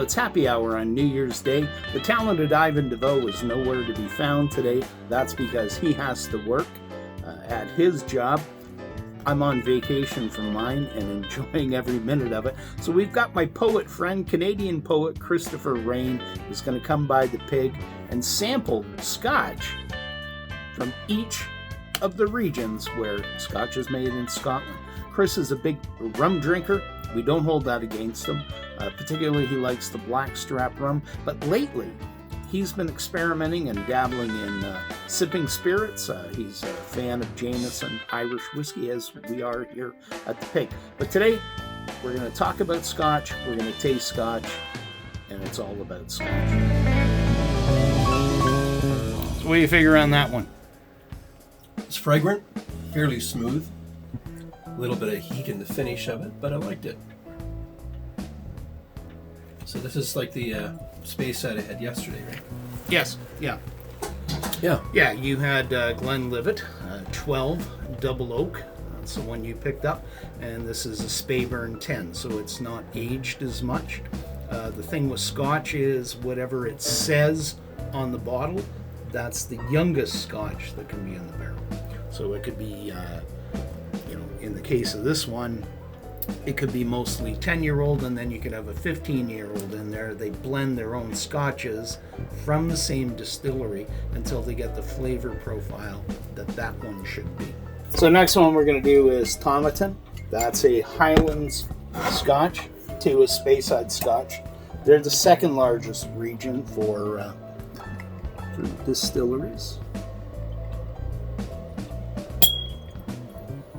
it's happy hour on New Year's Day. The talented Ivan Deveau is nowhere to be found today. That's because he has to work at his job. I'm on vacation from mine and enjoying every minute of it. So we've got my poet friend, Canadian poet Christopher Raine, who's going to come by the pig and sample Scotch from each of the regions where Scotch is made in Scotland. Chris is a big rum drinker. We don't hold that against him. Particularly, he likes the blackstrap rum. But lately, he's been experimenting and dabbling in sipping spirits. He's a fan of Jameson Irish whiskey, as we are here at the pig. But today, we're going to talk about Scotch. We're going to taste Scotch, and it's all about Scotch. So what do you figure on that one? It's fragrant, fairly smooth. A little bit of heat in the finish of it, but I liked it. So this is like the Speyside I had yesterday, right? Yes, yeah. Yeah, you had Glenlivet, 12 Double Oak. That's the one you picked up. And this is a Speyburn 10, so it's not aged as much. The thing with Scotch is whatever it says on the bottle, that's the youngest Scotch that can be in the barrel. So it could be, in the case of this one, it could be mostly 10-year-old, and then you could have a 15-year-old in there. They blend their own Scotches from the same distillery until they get the flavor profile that one should be. So next one we're going to do is Tomatin. That's a Highlands Scotch to a Speyside Scotch. They're the second largest region for distilleries.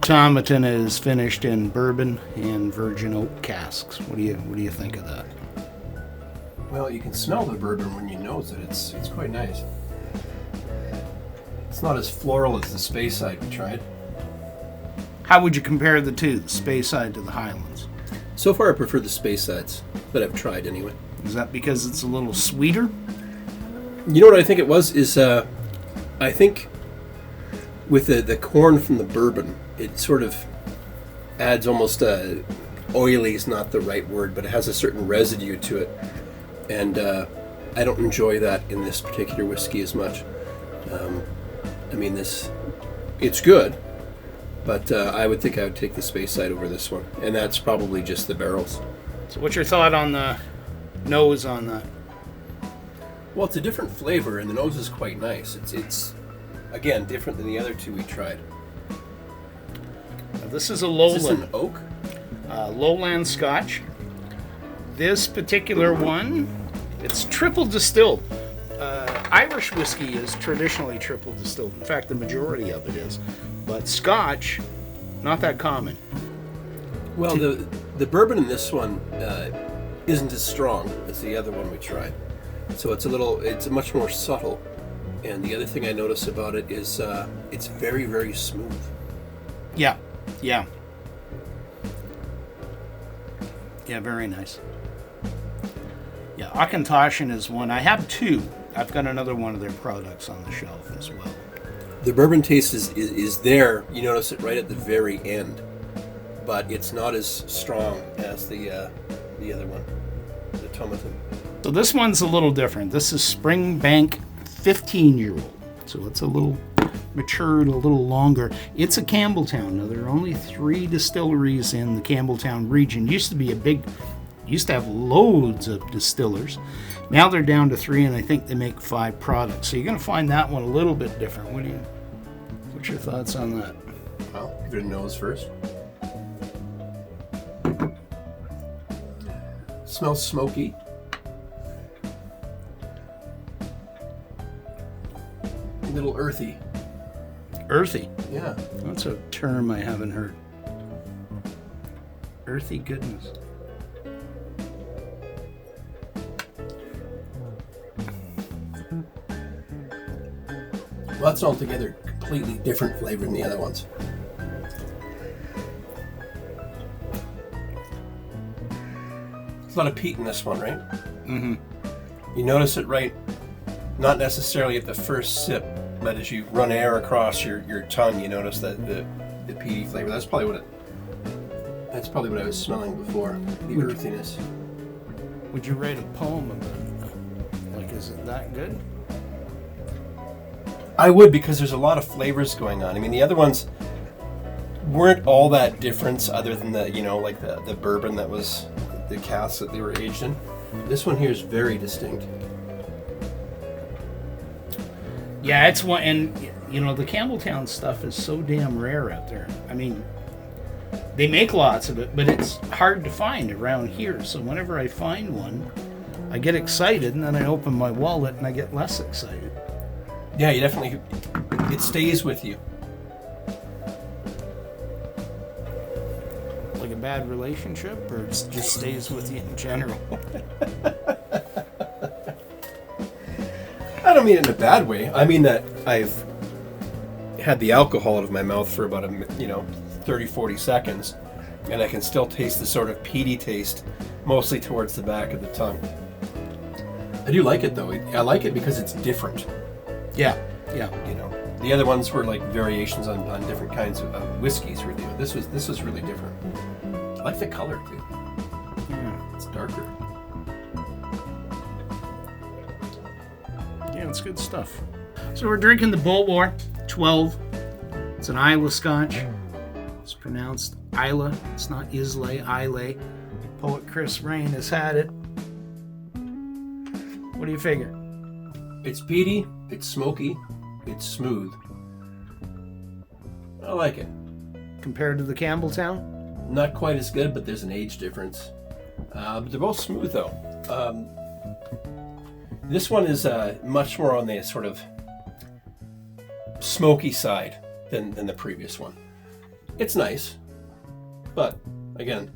Tomatin is finished in bourbon and virgin oak casks. What do you think of that? Well, you can smell the bourbon when you nose it. It's quite nice. It's not as floral as the Speyside we tried. How would you compare the two, the Speyside to the Highlands? So far, I prefer the Speysides, but I've tried anyway. Is that because it's a little sweeter? You know what I think it was? I think with the corn from the bourbon, it sort of adds almost oily is not the right word, but it has a certain residue to it. And I don't enjoy that in this particular whiskey as much. It's good, but I would think I would take the Speyside over this one. And that's probably just the barrels. So what's your thought on the nose on that? Well, it's a different flavor, and the nose is quite nice. It's again, different than the other two we tried. Now, this is a lowland. Is this an oak? Lowland Scotch. This particular one, it's triple distilled. Irish whiskey is traditionally triple distilled. In fact, the majority of it is. But Scotch, not that common. Well, the bourbon in this one isn't as strong as the other one we tried. So it's much more subtle. And the other thing I notice about it is it's very, very smooth. Yeah. Yeah, very nice. Yeah, Auchentoshan is one. I have two. I've got another one of their products on the shelf as well. The bourbon taste is there. You notice it right at the very end. But it's not as strong as the other one, the Tomatin. So this one's a little different. This is Springbank 15-year-old. So it's a little matured a little longer. It's a Campbelltown. Now, there are only 3 distilleries in the Campbelltown region. Used to have loads of distillers. Now they're down to 3, and I think they make 5 products. So you're going to find that one a little bit different. What's your thoughts on that? Well, give it a nose first. Smells smoky. A little earthy. Earthy? Yeah. That's a term I haven't heard. Earthy goodness. Well, that's altogether completely different flavor than the other ones. There's a lot of peat in this one, right? Mm-hmm. You notice it right, not necessarily at the first sip, but as you run air across your tongue, you notice that the peaty flavor. That's probably what I was smelling before, the earthiness. Would you write a poem about it? Like, is it that good? I would, because there's a lot of flavors going on. I mean, the other ones weren't all that different, other than the, like the bourbon that was the casks that they were aged in. This one here is very distinct. Yeah, it's one, and the Campbelltown stuff is so damn rare out there. I mean, they make lots of it, but it's hard to find around here. So whenever I find one, I get excited, and then I open my wallet and I get less excited. Yeah, you definitely, it stays with you. Like a bad relationship, or it just stays with you in general? I don't mean it in a bad way. I mean that I've had the alcohol out of my mouth for about 30, 40 seconds, and I can still taste the sort of peaty taste, mostly towards the back of the tongue. I do like it, though. I like it because it's different. Yeah. The other ones were like variations on different kinds of whiskeys, really. This was really different. I like the color, too. Yeah. It's darker. Yeah, it's good stuff. So we're drinking the Bowmore 12. It's an Islay Scotch. It's pronounced Islay. It's not Islay, Islay. Poet Chris Raine has had it. What do you figure? It's peaty, it's smoky, it's smooth. I like it. Compared to the Campbelltown? Not quite as good, but there's an age difference. But they're both smooth, though. This one is much more on the sort of smoky side than the previous one. It's nice, but again,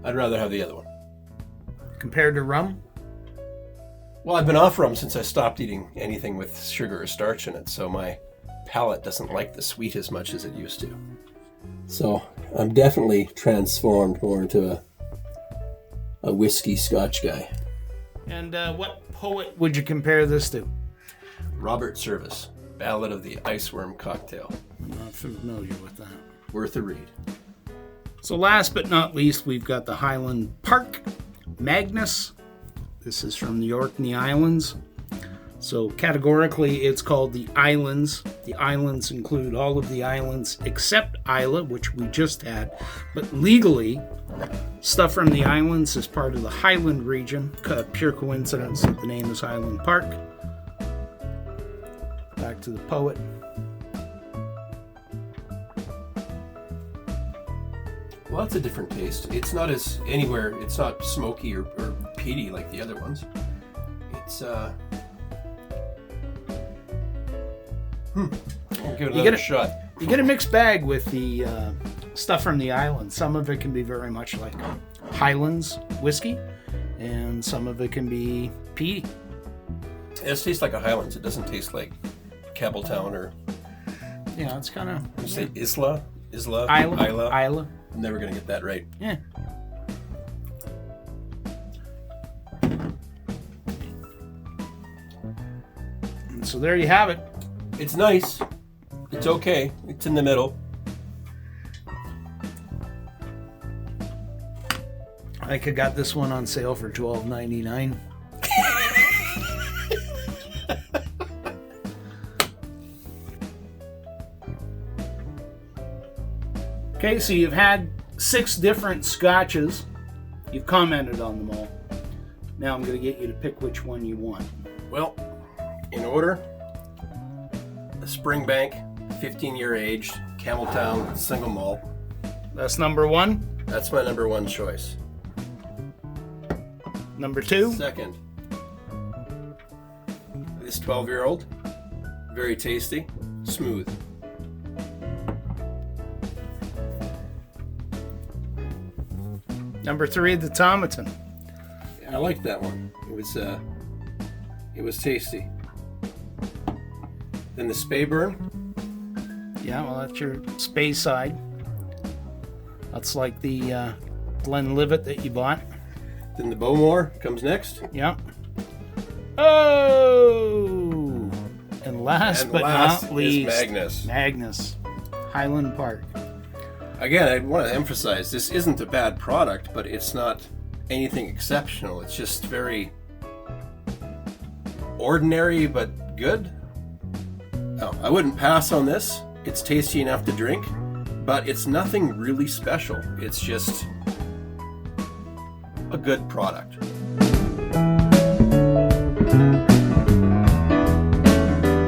I'd rather have the other one. Compared to rum? Well, I've been off rum since I stopped eating anything with sugar or starch in it, so my palate doesn't like the sweet as much as it used to. So I'm definitely transformed more into a whiskey Scotch guy. And what poet would you compare this to? Robert Service, Ballad of the Iceworm Cocktail. I'm not familiar with that. Worth a read. So last but not least, we've got the Highland Park Magnus. This is from the Orkney Islands. So categorically, it's called the Islands. The islands include all of the islands except Islay, which we just had. But legally, stuff from the islands is part of the Highland region. Pure coincidence that the name is Highland Park. Back to the poet. Well, that's a different taste. It's not it's not smoky or peaty like the other ones. It's, I'll give it another shot. You get a mixed bag with the stuff from the islands. Some of it can be very much like Highlands whiskey, and some of it can be peaty. It tastes like a Highlands. It doesn't taste like Campbelltown or... Yeah, it's kind of... You say Isla? Isla? Islay. I'm never going to get that right. Yeah. And so there you have it. It's nice. It's okay. It's in the middle. I could got this one on sale for $12.99. Okay, so you've had 6 different scotches. You've commented on them all. Now I'm going to get you to pick which one you want. Well, in order, the Springbank, 15-year aged, Campbelltown single malt. That's number 1. That's my number 1 choice. Number 2. Second, this 12-year-old, very tasty, smooth. Number 3, the Tomatin. I liked that one. It was tasty. Then the Speyburn. Yeah, well, that's your Speyside. That's like the Glenlivet that you bought. Then the Bowmore comes next. Yeah. Oh! And last but not least, Magnus. Highland Park. Again, I want to emphasize, this isn't a bad product, but it's not anything exceptional. It's just very ordinary but good. Oh, I wouldn't pass on this. It's tasty enough to drink, but it's nothing really special. It's just a good product.